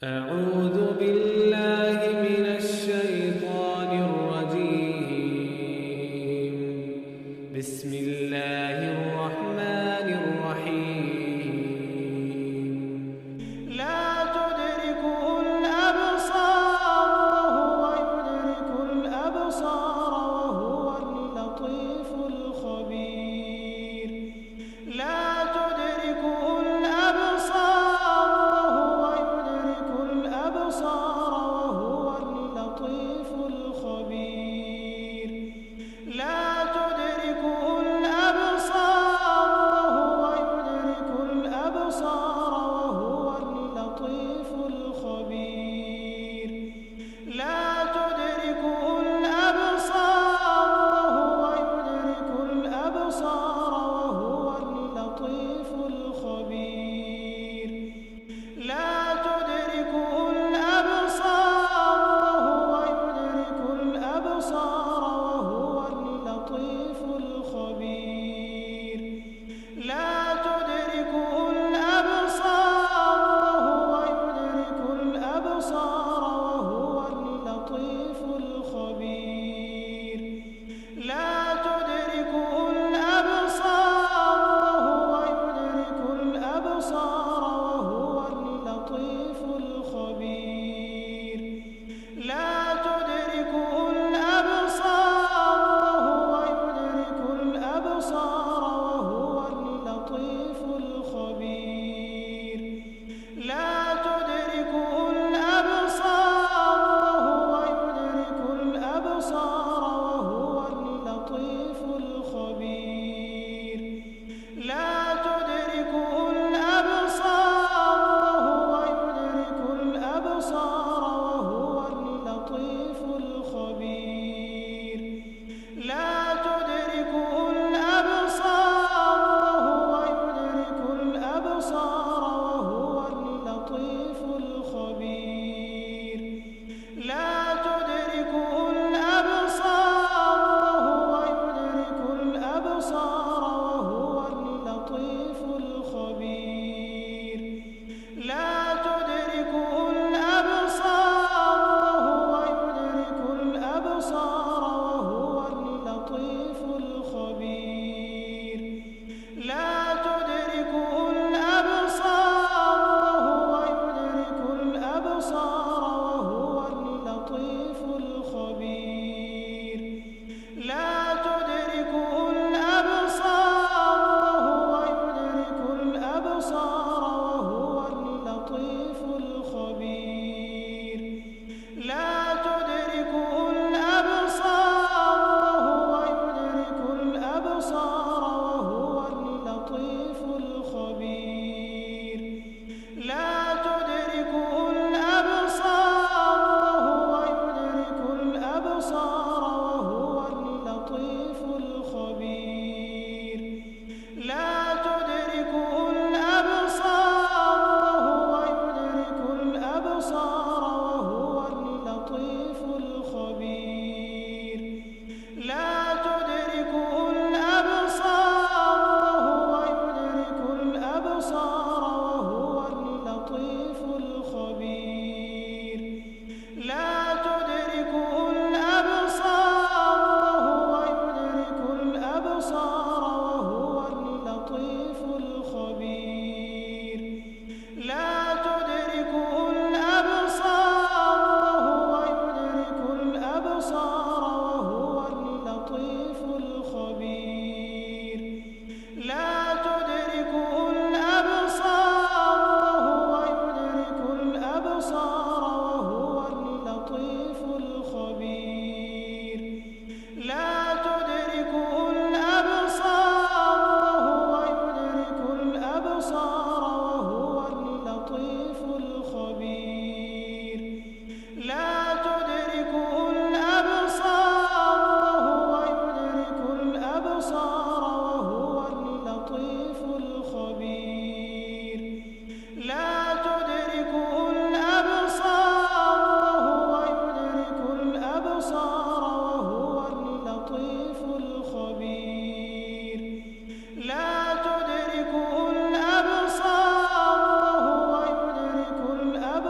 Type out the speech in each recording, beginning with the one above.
أعوذ بالله من الشيطان الرجيم. بسم الله الرحمن الرحيم. لا تدركه الأبصار وهو يدرك الأبصار وهو اللطيف الخبير. لا تدركه الأبصار وهو يدرك الأبصار وهو اللطيف الخبير. لا تدركه الأبصار وهو يدرك الأبصار وهو اللطيف الخبير. لا تدركه الأبصار وهو يدرك الأبصار وهو اللطيف الخبير. لا تدركه الأبصار وهو يدرك الأبصار وهو اللطيف الخبير. لا تدركه الأبصار وهو يدرك الأبصار وهو اللطيف الخبير. لا تدركه الأبصار وهو يدرك الأبصار وهو اللطيف الخبير. لا تدركه الأبصار وهو يدرك الأبصار وهو اللطيف الخبير. لا تدركه الأبصار وهو يدرك الأبصار وهو اللطيف الخبير. لا تدركه الأبصار وهو يدرك الأبصار وهو اللطيف الخبير. لا تدركه الأبصار وهو يدرك الأبصار وهو اللطيف الخبير. لا تدركه الأبصار وهو يدرك الأبصار وهو اللطيف الخبير. لا تدركه الأبصار وهو يدرك الأبصار وهو اللطيف الخبير. لا تدركه الأبصار وهو يدرك الأبصار وهو اللطيف الخبير. لا تدركه الأبصار وهو يدرك الأبصار وهو اللطيف الخبير. لا تدركه الأبصار وهو يدرك الأبصار وهو اللطيف الخبير. لا تدركه الأبصار وهو يدرك الأبصار وهو اللطيف الخبير. لا تدركه الأبصار وهو يدرك الأبصار وهو اللطيف الخبير. لا تدركه الأبصار وهو يدرك الأبصار وهو اللطيف الخبير. لا تدركه الأبصار وهو يدرك الأبصار وهو اللطيف الخبير. لا تدركه الأبصار وهو يدرك الأبصار وهو اللطيف الخبير. لا تدركه الأبصار وهو يدرك الأبصار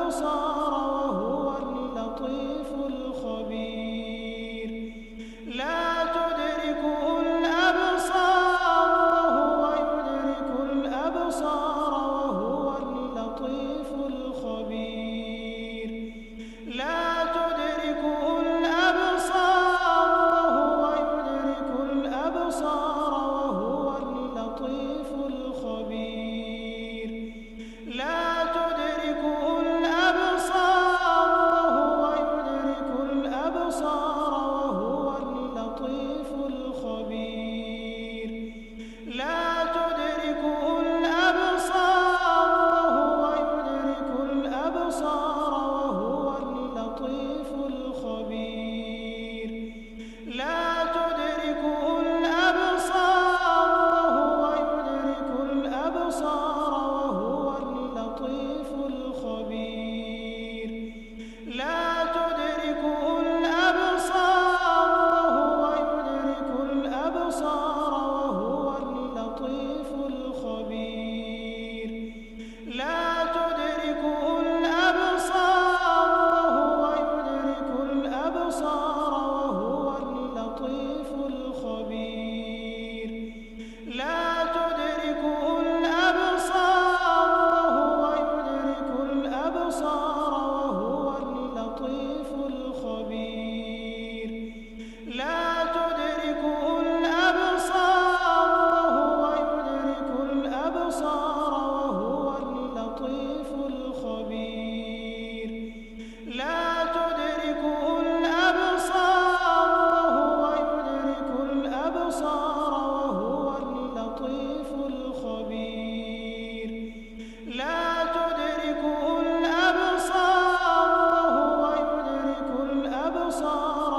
الأبصار وهو اللطيف الخبير لا تدركه الأبصار وهو يدرك الأبصار وهو اللطيف الخبير لا تدركه الأبصار وهو يدرك الأبصار وهو اللطيف الخبير لا تدركه الأبصار وهو يدرك الأبصار وهو اللطيف الخبير لا تدركه الأبصار وهو يدرك الأبصار وهو اللطيف الخبير لا تدركه الأبصار وهو يدرك الأبصار وهو اللطيف الخبير لا تدركه الأبصار وهو يدرك الأبصار وهو اللطيف الخبير لا تدركه الأبصار وهو يدرك الأبصار وهو اللطيف الخبير لا تدركه الأبصار وهو يدرك الأبصار وهو اللطيف الخبير لا تدركه الأبصار وهو يدرك الأبصار وهو اللطيف الخبير لا تدركه الأبصار وهو يدرك الأبصار وهو اللطيف الخبير لا تدركه الأبصار وهو يدرك الأبصار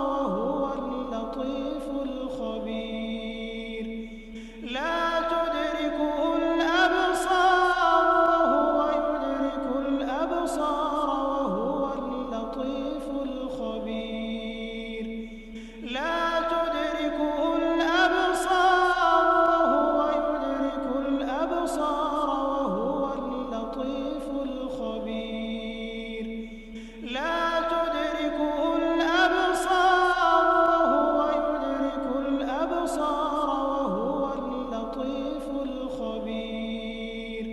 وهو اللطيف الخبير لا تدركه الأبصار وهو يدرك الأبصار وهو اللطيف الخبير لا تدركه الأبصار وهو يدرك الأبصار وهو اللطيف الخبير لا تدركه الأبصار وهو يدرك الأبصار وهو اللطيف الخبير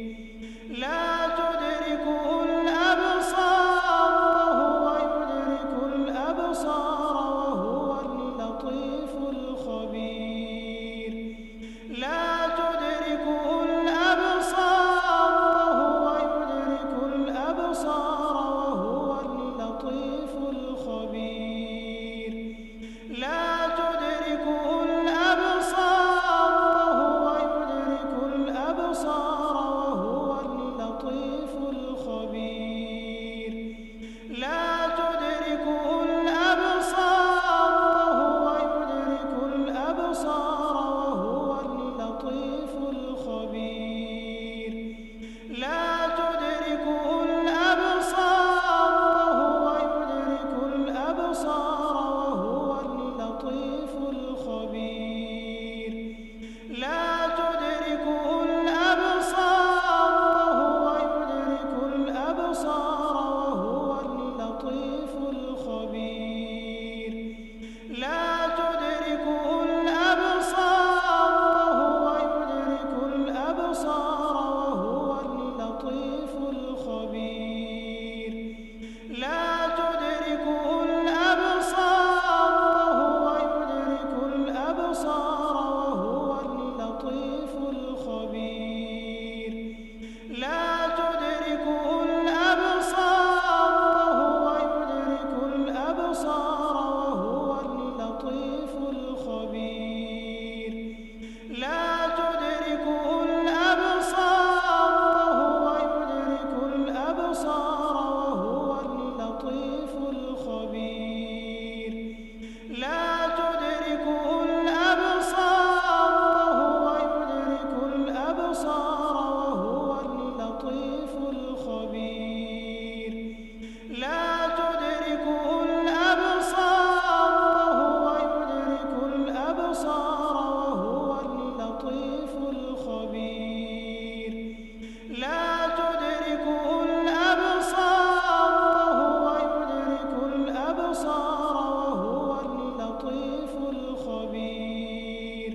لا تدركه الأبصار وهو يدرك الأبصار وهو اللطيف الخبير لا تدركه الأبصار وهو يدرك الأبصار وهو اللطيف الخبير لا تدركه الأبصار وهو يدرك الأبصار وهو اللطيف الخبير لا تدركه الأبصار وهو يدرك الأبصار وهو اللطيف الخبير لا تدركه الأبصار وهو يدرك الأبصار وهو اللطيف الخبير لا تدركه الأبصار وهو يدرك الأبصار وهو اللطيف الخبير لا تدركه الأبصار وهو يدرك الأبصار وهو اللطيف الخبير لا تدركه الأبصار وهو يدرك الأبصار وهو اللطيف الخبير لا تدركه الأبصار وهو يدرك الأبصار وهو اللطيف الخبير لا تدركه الأبصار وهو يدرك الأبصار وهو اللطيف الخبير لا تدركه الأبصار وهو يدرك الأبصار وهو اللطيف الخبير لا تدركه الأبصار وهو يدرك الأبصار وهو اللطيف الخبير لا تدركه الأبصار الأبصار وهو اللطيف الخبير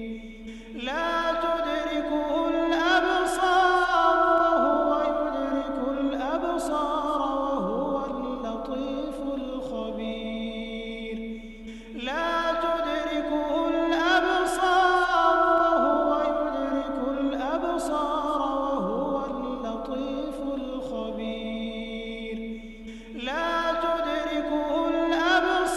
لا تدركه الأبصار وهو يدرك الأبصار وهو اللطيف الخبير لا تدركه الأبصار وهو يدرك الأبصار وهو اللطيف الخبير لا تدركه الأبصار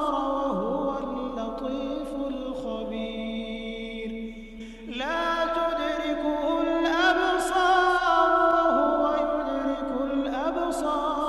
الأبصار وهو اللطيف الخبير لا تدركه الأبصار وهو يدرك الأبصار